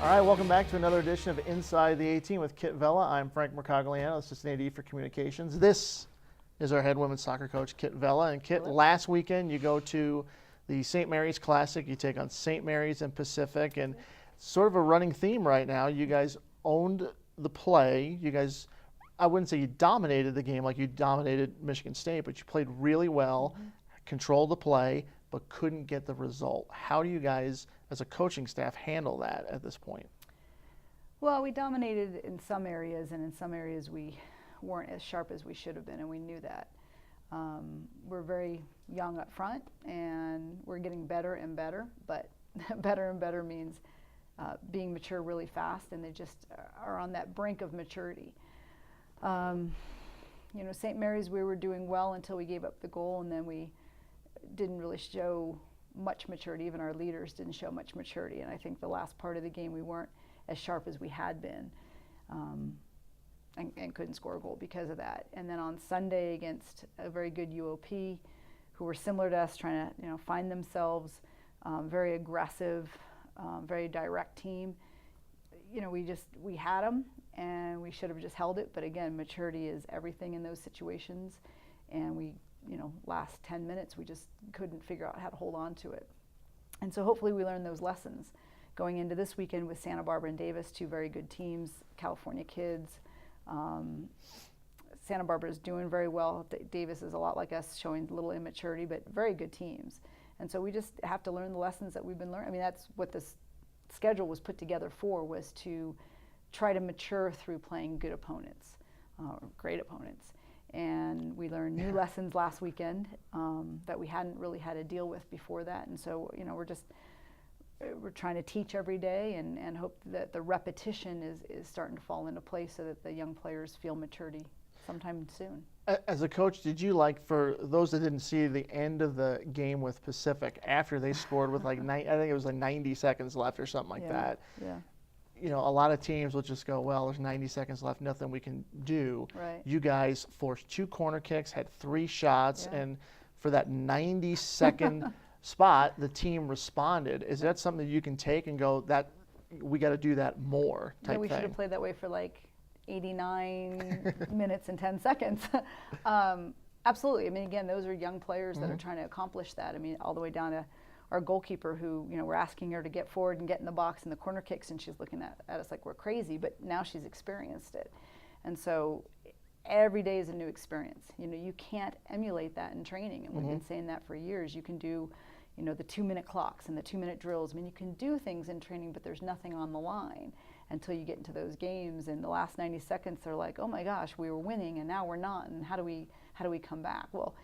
All right, welcome back to another edition of Inside the 18 with Kit Vela. I'm Frank Mercogliano, Assistant AD for Communications. This is our head women's soccer coach, Kit Vela. And Kit, last weekend you go to the St. Mary's Classic. You take on St. Mary's and Pacific, and sort of a running theme right now. You guys owned the play. You guys, I wouldn't say you dominated the game like you dominated Michigan State, but you played really well, controlled the play, but couldn't get the result. How do you guys, as a coaching staff, handle that at this point? Well, we dominated in some areas, and in some areas we weren't as sharp as we should have been, and we knew that. We're very young up front, and we're getting better and better, but better and better means being mature really fast, and they just are on that brink of maturity. You know, St. Mary's, we were doing well until we gave up the goal, and then we didn't really show much maturity. Even our leaders didn't show much maturity, and I think the last part of the game we weren't as sharp as we had been, and couldn't score a goal because of that. And then on Sunday against a very good UOP, who were similar to us, trying to find themselves, very aggressive, very direct team. We had them, and we should have just held it. But again, maturity is everything in those situations, and we, last 10 minutes, we just couldn't figure out how to hold on to it. And so hopefully we learned those lessons going into this weekend with Santa Barbara and Davis, two very good teams, California kids. Santa Barbara is doing very well. Davis is a lot like us, showing a little immaturity, but very good teams. And so we just have to learn the lessons that we've been learning. I mean, that's what this schedule was put together for, was to try to mature through playing good opponents, great opponents. And we learned new lessons last weekend that we hadn't really had to deal with before that. And so, we're trying to teach every day and hope that the repetition is starting to fall into place so that the young players feel maturity sometime soon. As a coach, did you, for those that didn't see the end of the game with Pacific, after they scored with I think it was 90 seconds left or something like that. Yeah. A lot of teams will just go, well, there's 90 seconds left, nothing we can do. Right. You guys forced 2 corner kicks, had 3 shots, and for that 90-second spot, the team responded. Is that something that you can take and go, that we got to do that more type we thing? Should have played that way for 89 minutes and 10 seconds. Absolutely. I mean, again, those are young players that are trying to accomplish that. I mean, all the way down to our goalkeeper, who, we're asking her to get forward and get in the box in the corner kicks, and she's looking at us like we're crazy, but now she's experienced it. And so every day is a new experience. You can't emulate that in training, and we've been saying that for years. You can do, the 2-minute clocks and the 2-minute drills. I mean, you can do things in training, but there's nothing on the line until you get into those games. And the last 90 seconds, they're like, oh my gosh, we were winning, and now we're not, and how do we come back? Well,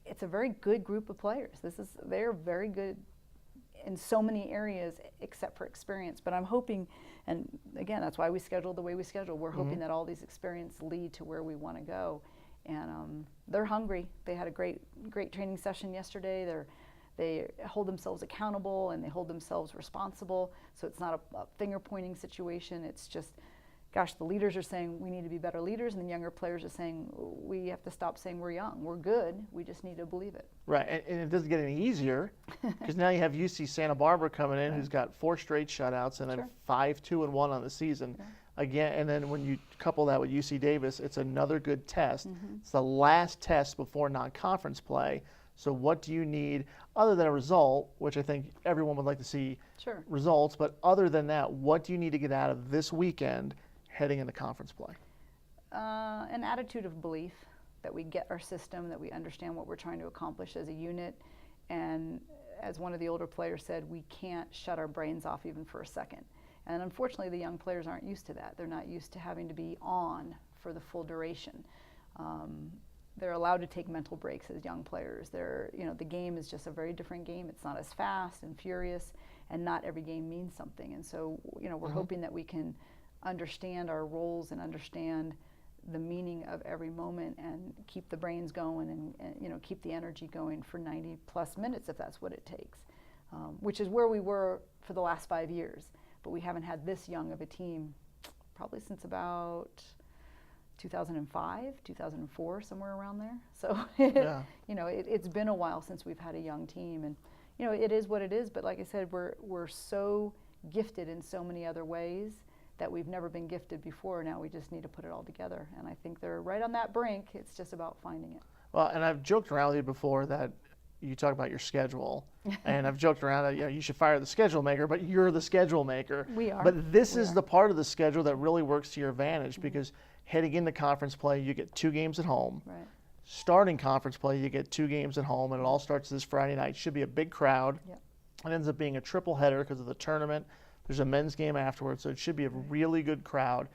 it's a very good group of players. They're very good in so many areas except for experience. But I'm hoping, and again, that's why we scheduled the way we scheduled. We're hoping that all these experiences lead to where we want to go. And they're hungry. They had a great training session yesterday. They hold themselves accountable, and they hold themselves responsible. So it's not a finger-pointing situation. It's just, gosh, the leaders are saying we need to be better leaders, and the younger players are saying we have to stop saying we're young. We're good. We just need to believe it. Right, and it doesn't get any easier because now you have UC Santa Barbara coming in, who's got 4 straight shutouts and then 5-2-1 on the season. Again, and then when you couple that with UC Davis, it's another good test. It's the last test before non-conference play. So what do you need other than a result, which I think everyone would like to see results, but other than that, what do you need to get out of this weekend heading into conference play? An attitude of belief that we get our system, that we understand what we're trying to accomplish as a unit. And as one of the older players said, we can't shut our brains off even for a second. And unfortunately, the young players aren't used to that. They're not used to having to be on for the full duration. They're allowed to take mental breaks as young players. The game is just a very different game. It's not as fast and furious, and not every game means something. And so, we're hoping that we can understand our roles and understand the meaning of every moment and keep the brains going and keep the energy going for 90 plus minutes if that's what it takes, which is where we were for the last 5 years. But we haven't had this young of a team probably since about 2005, 2004, somewhere around there. So, it's been a while since we've had a young team, and it is what it is. But like I said, we're so gifted in so many other ways that we've never been gifted before. Now we just need to put it all together. And I think they're right on that brink. It's just about finding it. Well, and I've joked around with you before that you talk about your schedule, and I've joked around that you should fire the schedule maker, but you're the schedule maker. We are. But this is the part of the schedule that really works to your advantage because heading into conference play, you get 2 games at home. Right. Starting conference play, you get 2 games at home, and it all starts this Friday night. Should be a big crowd. Yep. It ends up being a triple header because of the tournament. There's a men's game afterwards, so it should be a really good crowd.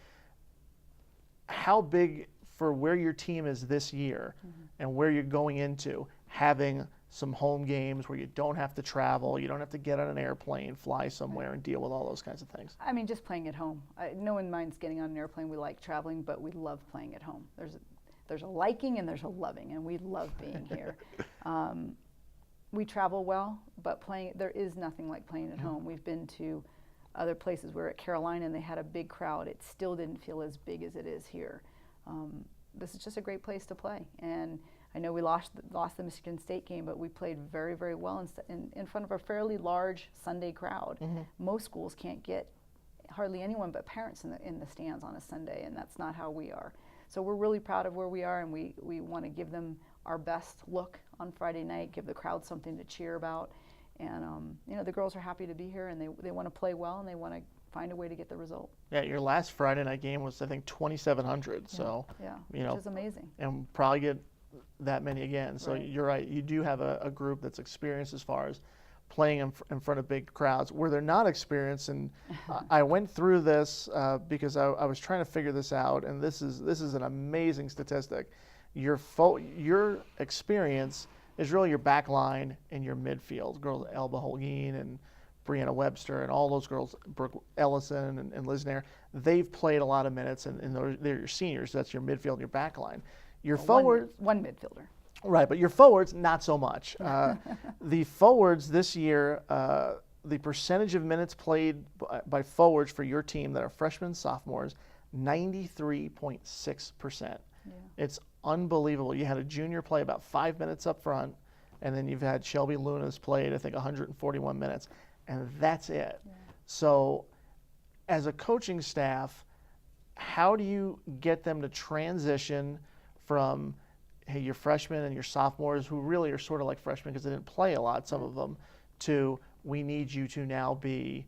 How big for where your team is this year and where you're going into, having some home games where you don't have to travel, you don't have to get on an airplane, fly somewhere, and deal with all those kinds of things? I mean, just playing at home. No one minds getting on an airplane. We like traveling, but we love playing at home. There's a liking and there's a loving, and we love being here. We travel well, but there is nothing like playing at home. We've been to other places. We were at Carolina and they had a big crowd. It still didn't feel as big as it is here. This is just a great place to play. And I know we lost the Michigan State game, but we played very, very well in front of a fairly large Sunday crowd. Most schools can't get hardly anyone but parents in the stands on a Sunday, and that's not how we are. So we're really proud of where we are, and we want to give them our best look on Friday night, give the crowd something to cheer about. And the girls are happy to be here, and they want to play well, and they want to find a way to get the result. Yeah, your last Friday night game was, I think, 2,700. So, which is amazing. And probably get that many again. So Right. You're right. You do have a group that's experienced as far as playing in front of big crowds. Where they're not experienced, and I went through this because I was trying to figure this out, and this is an amazing statistic. Your experience is really your back line and your midfield. Girls, Elba Holguin and Brianna Webster and all those girls, Brooke Ellison and Liz Nair, they've played a lot of minutes, and they're your seniors. So that's your midfield and your back line. Your forward, one midfielder. Right, but your forwards, not so much. The forwards this year, the percentage of minutes played by forwards for your team that are freshmen and sophomores, 93.6%. It's unbelievable. You had a junior play about 5 minutes up front, and then you've had Shelby Luna's played, I think, 141 minutes, and that's it. So as a coaching staff, how do you get them to transition from, hey, your freshmen and your sophomores, who really are sort of like freshmen because they didn't play a lot, some of them, to we need you to now be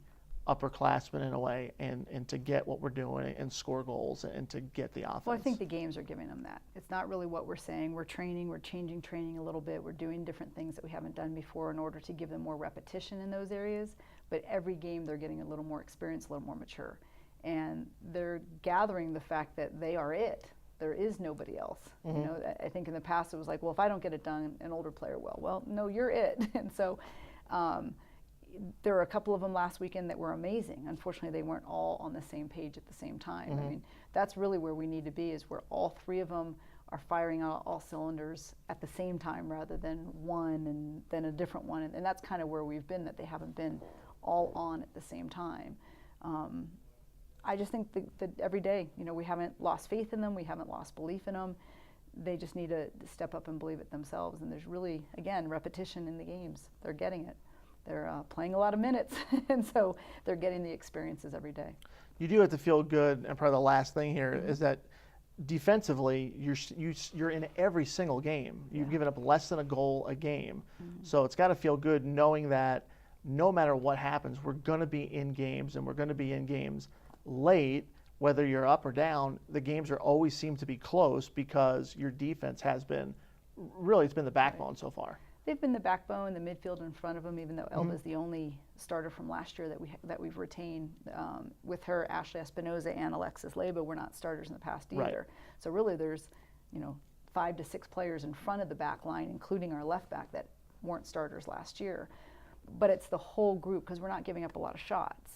upperclassmen in a way and to get what we're doing and score goals and to get the offense? Well, I think the games are giving them that. It's not really what we're saying. We're training, we're changing training a little bit. We're doing different things that we haven't done before in order to give them more repetition in those areas. But every game they're getting a little more experience, a little more mature. And they're gathering the fact that they are it. There is nobody else. You know, I think in the past it was like, well, if I don't get it done, an older player will. Well, no, you're it. And so there were a couple of them last weekend that were amazing. Unfortunately, they weren't all on the same page at the same time. I mean, that's really where we need to be, is where all 3 of them are firing out all cylinders at the same time rather than one and then a different one. And that's kind of where we've been, that they haven't been all on at the same time. I just think that every day, we haven't lost faith in them. We haven't lost belief in them. They just need to step up and believe it themselves. And there's really, again, repetition in the games. They're getting it. They're playing a lot of minutes, and so they're getting the experiences every day. You do have to feel good, and probably the last thing here is that defensively, you're in every single game. You've given up less than a goal a game. So it's got to feel good knowing that no matter what happens, we're going to be in games, and we're going to be in games late, whether you're up or down. The games always seem to be close because your defense has been, really, it's been the backbone so far. They've been the backbone, the midfield in front of them, even though Elba's the only starter from last year that we've retained. With her, Ashley Espinoza and Alexis Lobo were not starters in the past either. Right. So really there's, 5 to 6 players in front of the back line, including our left back, that weren't starters last year. But it's the whole group, because we're not giving up a lot of shots.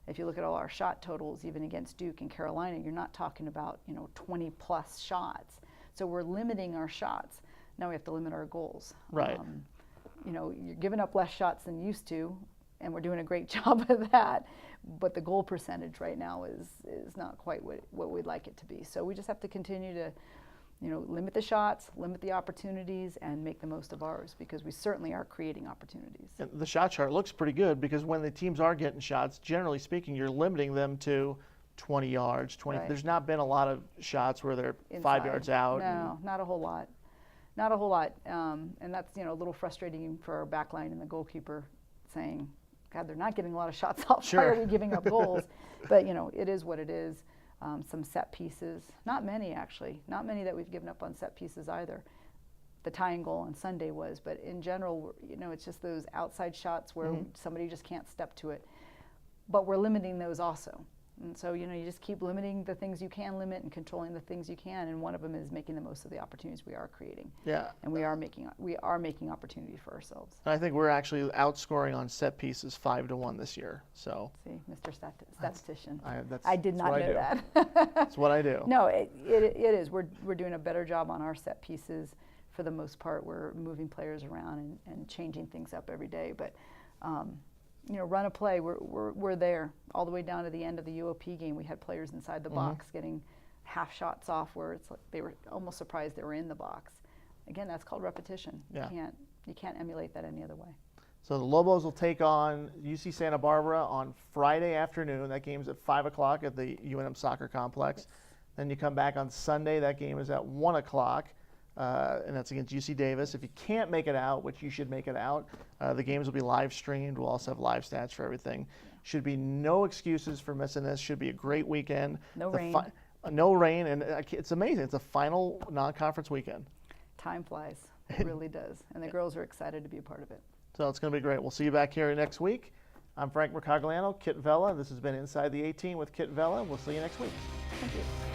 If you look at all our shot totals, even against Duke and Carolina, you're not talking about 20 plus shots. So we're limiting our shots. Now we have to limit our goals. Right. You're giving up less shots than you used to, and we're doing a great job of that. But the goal percentage right now is not quite what we'd like it to be. So we just have to continue to, limit the shots, limit the opportunities, and make the most of ours, because we certainly are creating opportunities. And the shot chart looks pretty good, because when the teams are getting shots, generally speaking, you're limiting them to 20 yards. Right. There's not been a lot of shots where they're Inside. 5 yards out. No, not a whole lot. Not a whole lot. And that's a little frustrating for our back line and the goalkeeper, saying, God, they're not getting a lot of shots off. Sure. Why are we giving up goals? But it is what it is. Some set pieces, not many actually, not many that we've given up on set pieces either. The tying goal on Sunday was, but in general, it's just those outside shots where somebody just can't step to it. But we're limiting those also. And so, you just keep limiting the things you can limit and controlling the things you can, and one of them is making the most of the opportunities we are creating. Yeah. And we are making opportunity for ourselves. I think we're actually outscoring on set pieces 5-1 this year. So See, Mr. Statistician. that's I did not what I know do. that. That's what I do. No, it is. We're doing a better job on our set pieces for the most part. We're moving players around and changing things up every day. But run a play, we're there all the way down to the end of the UOP game. We had players inside the box getting half shots off where it's like they were almost surprised they were in the box. Again, that's called repetition. Yeah. You can't emulate that any other way. So the Lobos will take on UC Santa Barbara on Friday afternoon. That game's at 5 o'clock at the UNM Soccer Complex. Then you come back on Sunday. That game is at 1 o'clock. And that's against UC Davis. If you can't make it out, which you should make it out, the games will be live streamed. We'll also have live stats for everything. Should be no excuses for missing this. Should be a great weekend. No rain. No rain, and it's amazing. It's a final non-conference weekend. Time flies. It really does. And the girls are excited to be a part of it. So it's going to be great. We'll see you back here next week. I'm Frank Mercogliano, Kit Vela. This has been Inside the 18 with Kit Vela. We'll see you next week. Thank you.